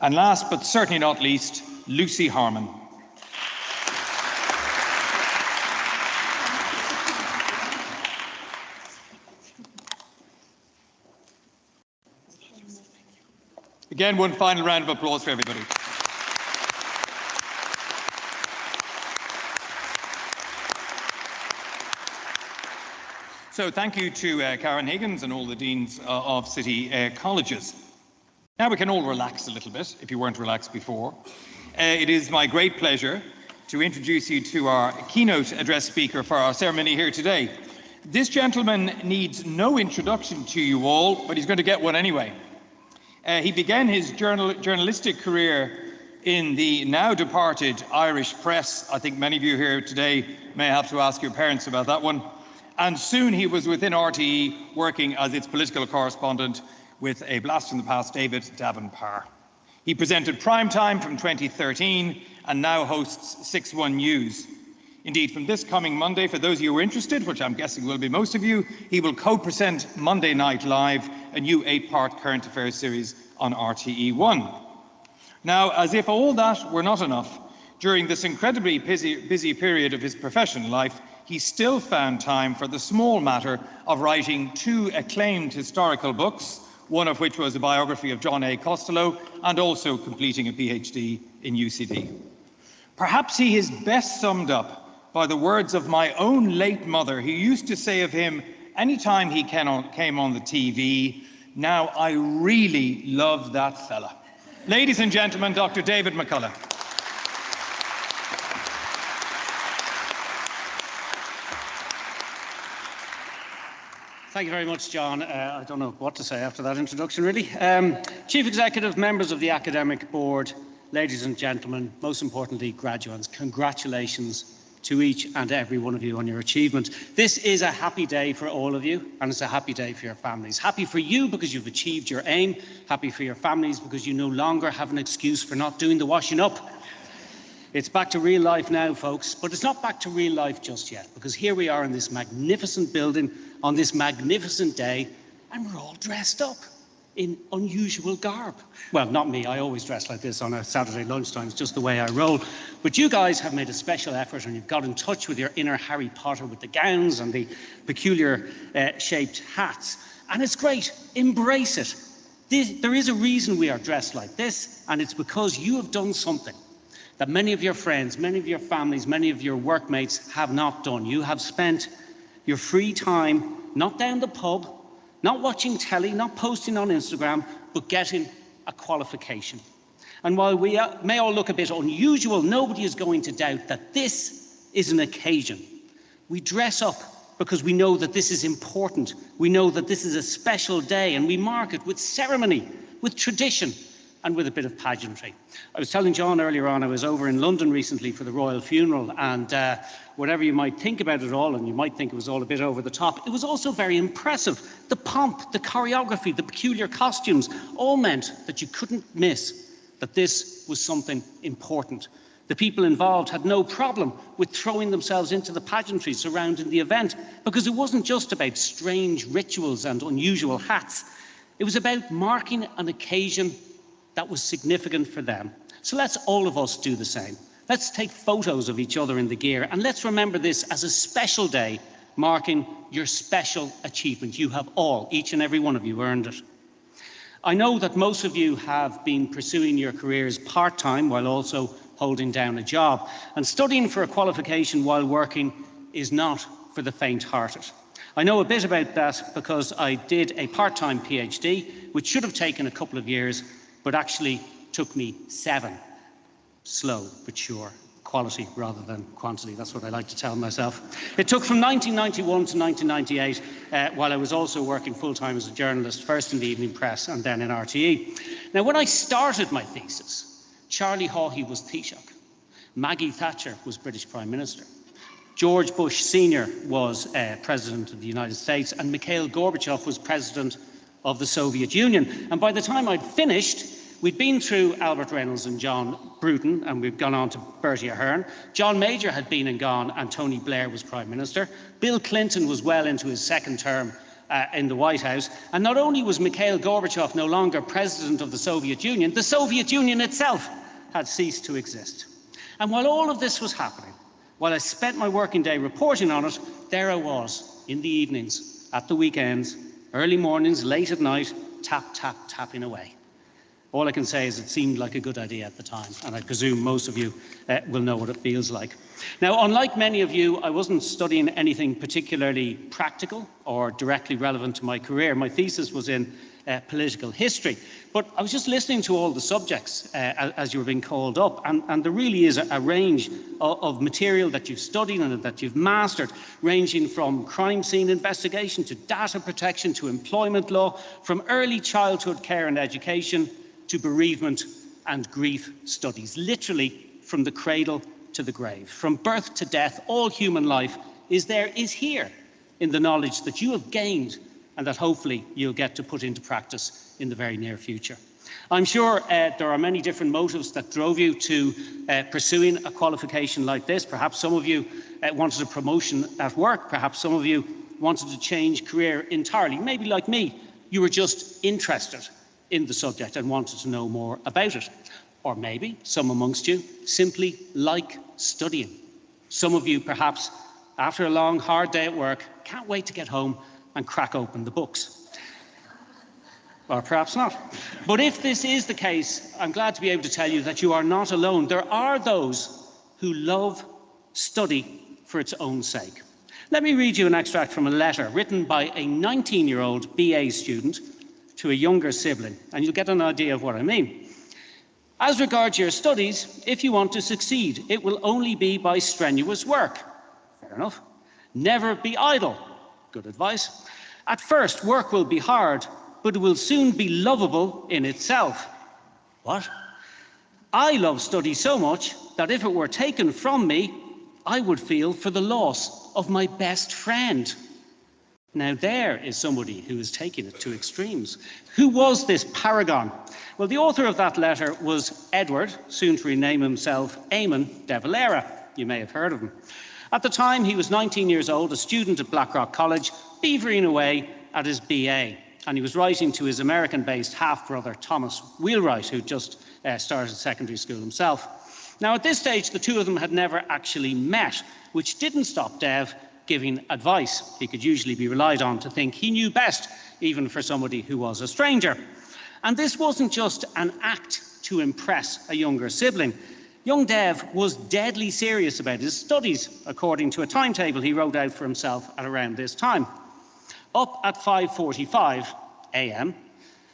And last but certainly not least, Lucy Harmon. Again, one final round of applause for everybody. So thank you to Karen Higgins and all the deans of city colleges. Now we can all relax a little bit, if you weren't relaxed before. It is my great pleasure to introduce you to our keynote address speaker for our ceremony here today. This gentleman needs no introduction to you all, but he's going to get one anyway. He began his journalistic career in the now departed Irish Press. I think many of you here today may have to ask your parents about that one. And soon he was within RTE, working as its political correspondent with a blast from the past, David Davenport. He presented Primetime from 2013 and now hosts 6-1 News. Indeed, from this coming Monday, for those of you who are interested, which I'm guessing will be most of you, he will co-present Monday Night Live, a new 8-part current affairs series on RTE1. Now, as if all that were not enough, during this incredibly busy period of his professional life, he still found time for the small matter of writing 2 acclaimed historical books, one of which was a biography of John A. Costello, and also completing a PhD in UCD. Perhaps he is best summed up by the words of my own late mother, who used to say of him, anytime he came on the TV, "Now I really love that fella." Ladies and gentlemen, Dr. David McCullough. Thank you very much, John. I don't know what to say after that introduction, really. Chief Executive, members of the Academic Board, ladies and gentlemen, most importantly, graduates, congratulations to each and every one of you on your achievement. This is a happy day for all of you, and it's a happy day for your families. Happy for you because you've achieved your aim. Happy for your families because you no longer have an excuse for not doing the washing up. It's back to real life now, folks, but it's not back to real life just yet, because here we are in this magnificent building on this magnificent day, and we're all dressed up in unusual garb. Well, not me, I always dress like this on a Saturday lunchtime, it's just the way I roll. But you guys have made a special effort and you've got in touch with your inner Harry Potter with the gowns and the peculiar shaped hats. And it's great, embrace it. There is a reason we are dressed like this, and it's because you have done something that many of your friends, many of your families, many of your workmates have not done. You have spent your free time not down the pub, not watching telly, not posting on Instagram, but getting a qualification. And while we may all look a bit unusual, nobody is going to doubt that this is an occasion. We dress up because we know that this is important. We know that this is a special day, and we mark it with ceremony, with tradition, and with a bit of pageantry. I was telling John earlier on, I was over in London recently for the royal funeral, and whatever you might think about it all, and you might think it was all a bit over the top, it was also very impressive. The pomp, the choreography, the peculiar costumes all meant that you couldn't miss that this was something important. The people involved had no problem with throwing themselves into the pageantry surrounding the event, because it wasn't just about strange rituals and unusual hats. It was about marking an occasion that was significant for them. So let's all of us do the same. Let's take photos of each other in the gear, and let's remember this as a special day marking your special achievement. You have all, each and every one of you, earned it. I know that most of you have been pursuing your careers part-time while also holding down a job, and studying for a qualification while working is not for the faint-hearted. I know a bit about that because I did a part-time PhD, which should have taken a couple of years, but actually took me 7. Slow but sure. Quality rather than quantity, that's what I like to tell myself. It took from 1991 to 1998, while I was also working full-time as a journalist, first in the Evening Press and then in RTE. Now, when I started my thesis, Charlie Haughey was Taoiseach, Maggie Thatcher was British Prime Minister, George Bush Sr. was President of the United States, and Mikhail Gorbachev was President of the Soviet Union. And by the time I'd finished, we'd been through Albert Reynolds and John Bruton, and we'd gone on to Bertie Ahern. John Major had been and gone, and Tony Blair was Prime Minister. Bill Clinton was well into his second term in the White House. And not only was Mikhail Gorbachev no longer President of the Soviet Union itself had ceased to exist. And while all of this was happening, while I spent my working day reporting on it, there I was in the evenings, at the weekends, early mornings, late at night, tapping away. All I can say is it seemed like a good idea at the time, and I presume most of you will know what it feels like. Now, unlike many of you, I wasn't studying anything particularly practical or directly relevant to my career. My thesis was in political history, but I was just listening to all the subjects as you were being called up, and there really is a range of material that you've studied and that you've mastered, ranging from crime scene investigation to data protection to employment law, from early childhood care and education to bereavement and grief studies. Literally from the cradle to the grave, from birth to death, all human life is here in the knowledge that you have gained and that hopefully you'll get to put into practice in the very near future. I'm sure there are many different motives that drove you to pursuing a qualification like this. Perhaps some of you wanted a promotion at work. Perhaps some of you wanted to change career entirely. Maybe like me, you were just interested in the subject and wanted to know more about it. Or maybe some amongst you simply like studying. Some of you perhaps, after a long, hard day at work, can't wait to get home and crack open the books. Or perhaps not. But if this is the case, I'm glad to be able to tell you that you are not alone. There are those who love study for its own sake. Let me read you an extract from a letter written by a 19-year-old BA student to a younger sibling, and you'll get an idea of what I mean. As regards your studies, if you want to succeed, it will only be by strenuous work. Fair enough. Never be idle. Good advice. At first, work will be hard, but it will soon be lovable in itself. What? I love study so much that if it were taken from me, I would feel for the loss of my best friend. Now there is somebody who is taking it to extremes. Who was this paragon? Well, the author of that letter was Edward, soon to rename himself Eamon de Valera. You may have heard of him. At the time, he was 19 years old, a student at Blackrock College, beavering away at his BA. And he was writing to his American-based half-brother, Thomas Wheelwright, who just started secondary school himself. Now, at this stage, the two of them had never actually met, which didn't stop Dev giving advice. He could usually be relied on to think he knew best, even for somebody who was a stranger. And this wasn't just an act to impress a younger sibling. Young Dev was deadly serious about his studies, according to a timetable he wrote out for himself at around this time. Up at 5:45 a.m,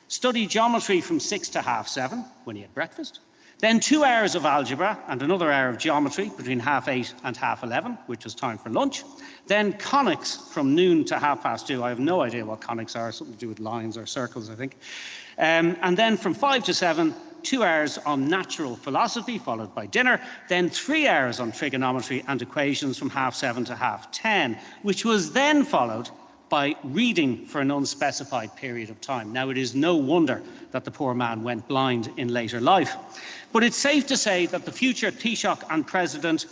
study geometry from 6 to 7:30 when he had breakfast. Then 2 hours of algebra and another hour of geometry between 8:30 and 11:30, which was time for lunch. Then conics from noon to 2:30. I have no idea what conics are, something to do with lines or circles, I think. And then from 5 to 7, 2 hours on natural philosophy, followed by dinner, then 3 hours on trigonometry and equations from 7:30 to 10:30, which was then followed by reading for an unspecified period of time. Now, it is no wonder that the poor man went blind in later life. But it's safe to say that the future Taoiseach and President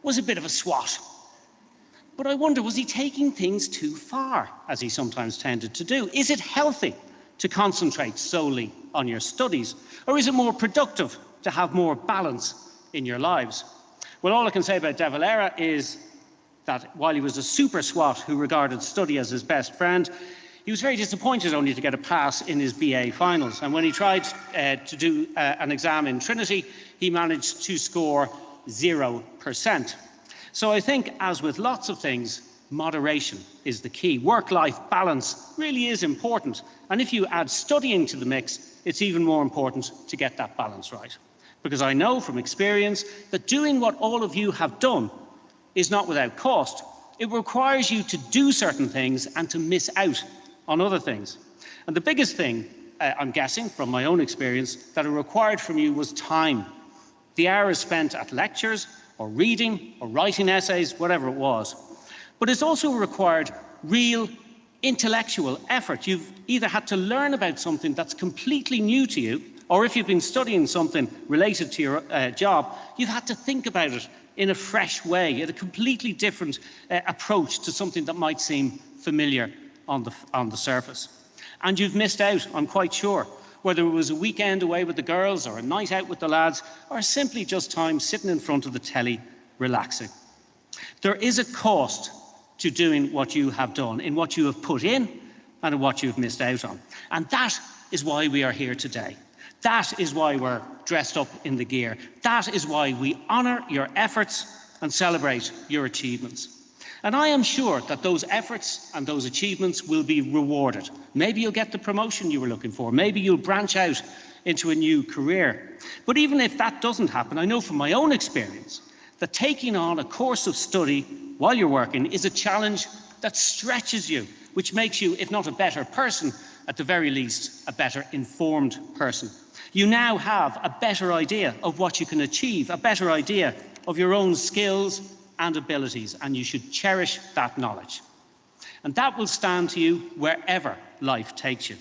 was a bit of a swot. But I wonder, was he taking things too far, as he sometimes tended to do? Is it healthy to concentrate solely on your studies? Or is it more productive to have more balance in your lives? Well, all I can say about De Valera is that while he was a super swot who regarded study as his best friend, he was very disappointed only to get a pass in his BA finals. And when he tried to do an exam in Trinity, he managed to score 0%. So I think, as with lots of things, moderation is the key. Work-life balance really is important. And if you add studying to the mix, it's even more important to get that balance right. Because I know from experience that doing what all of you have done is not without cost. It requires you to do certain things and to miss out on other things. And the biggest thing, I'm guessing from my own experience, that it required from you was time. The hours spent at lectures or reading or writing essays, whatever it was. But it's also required real intellectual effort. You've either had to learn about something that's completely new to you, or if you've been studying something related to your job, you've had to think about it in a fresh way, in a completely different approach to something that might seem familiar on the surface. And you've missed out, I'm quite sure, whether it was a weekend away with the girls or a night out with the lads, or simply just time sitting in front of the telly relaxing. There is a cost to doing what you have done, in what you have put in and in what you've missed out on. And that is why we are here today. That is why we're dressed up in the gear. That is why we honour your efforts and celebrate your achievements. And I am sure that those efforts and those achievements will be rewarded. Maybe you'll get the promotion you were looking for. Maybe you'll branch out into a new career. But even if that doesn't happen, I know from my own experience that taking on a course of study while you're working is a challenge that stretches you, which makes you, if not a better person, at the very least, a better informed person. You now have a better idea of what you can achieve, a better idea of your own skills and abilities, and you should cherish that knowledge. And that will stand to you wherever life takes you.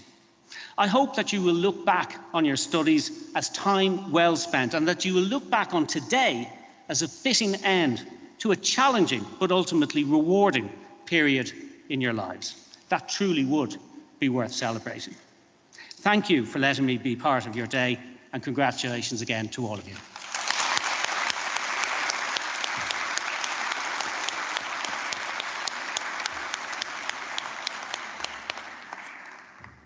I hope that you will look back on your studies as time well spent, and that you will look back on today as a fitting end to a challenging but ultimately rewarding period in your lives. That truly would be worth celebrating. Thank you for letting me be part of your day, and congratulations again to all of you.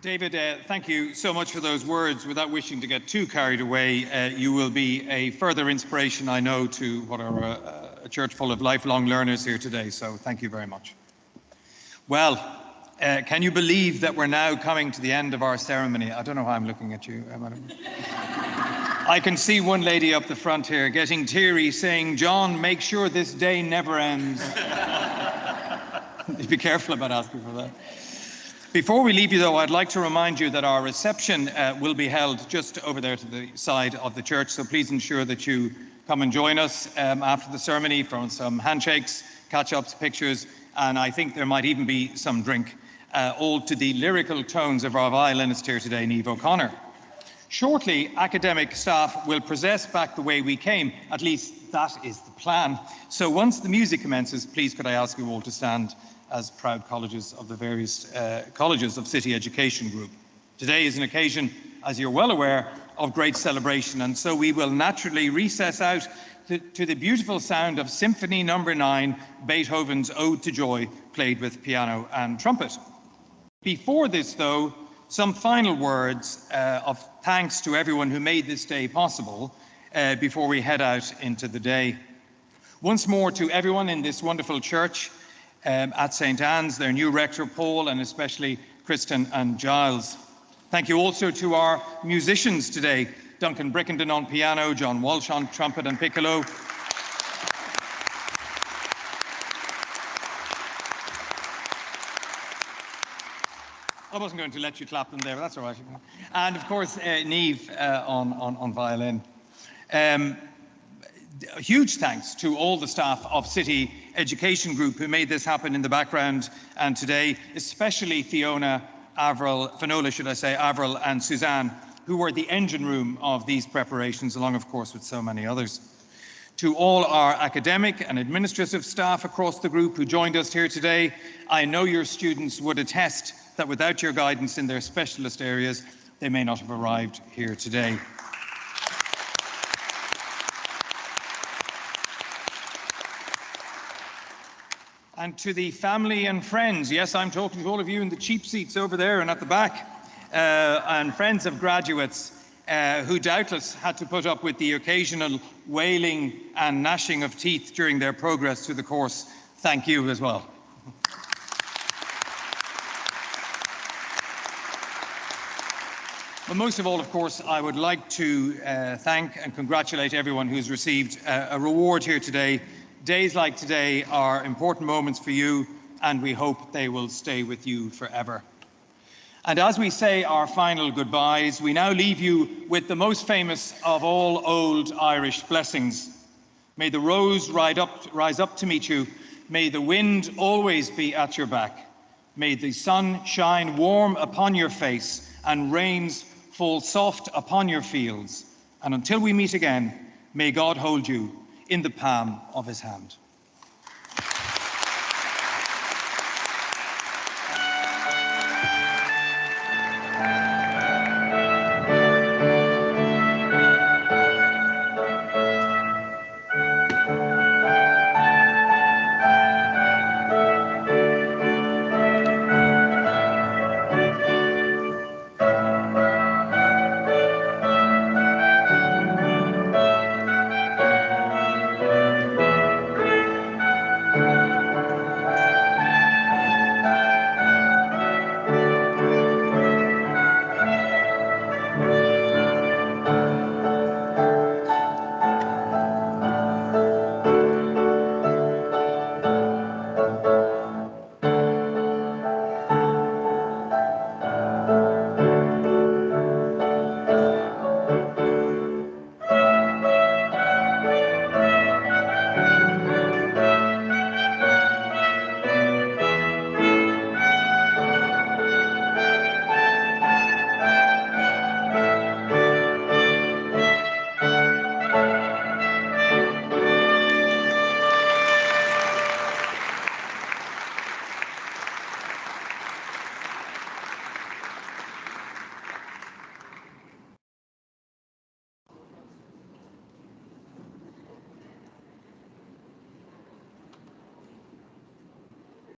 David, thank you so much for those words. Without wishing to get too carried away, you will be a further inspiration, I know, to what are a church full of lifelong learners here today, so thank you very much. Well, can you believe that we're now coming to the end of our ceremony? I don't know why I'm looking at you. I can see one lady up the front here getting teary, saying, "John, make sure this day never ends." Be careful about asking for that. Before we leave you, though, I'd like to remind you that our reception will be held just over there to the side of the church, so please ensure that you come and join us after the ceremony for some handshakes, catch-ups, pictures, and I think there might even be some drink, all to the lyrical tones of our violinist here today, Niamh O'Connor. Shortly, academic staff will process back the way we came. At least that is the plan. So once the music commences, please could I ask you all to stand as proud colleges of the various colleges of City Education Group. Today is an occasion, as you're well aware, of great celebration, and so we will naturally recess out to the beautiful sound of Symphony No. 9, Beethoven's Ode to Joy, played with piano and trumpet. Before this, though, some final words of thanks to everyone who made this day possible before we head out into the day. Once more to everyone in this wonderful church, at St. Anne's, their new rector, Paul, and especially Kristen and Giles. Thank you also to our musicians today, Duncan Brickenden on piano, John Walsh on trumpet and piccolo. I wasn't going to let you clap them there, but that's all right. And of course, Niamh on violin. Huge thanks to all the staff of City Education Group who made this happen in the background and today, especially Finola, Avril and Suzanne, who were the engine room of these preparations, along of course with so many others. To all our academic and administrative staff across the group who joined us here today, I know your students would attest that without your guidance in their specialist areas, they may not have arrived here today. And to the family and friends, yes, I'm talking to all of you in the cheap seats over there and at the back, and friends of graduates who doubtless had to put up with the occasional wailing and gnashing of teeth during their progress through the course. Thank you as well. But most of all, of course, I would like to thank and congratulate everyone who's received a reward here today. Days like today are important moments for you, and we hope they will stay with you forever. And as we say our final goodbyes, we now leave you with the most famous of all old Irish blessings. May the rose rise up to meet you. May the wind always be at your back. May the sun shine warm upon your face and rains fall soft upon your fields. And until we meet again, may God hold you in the palm of his hand.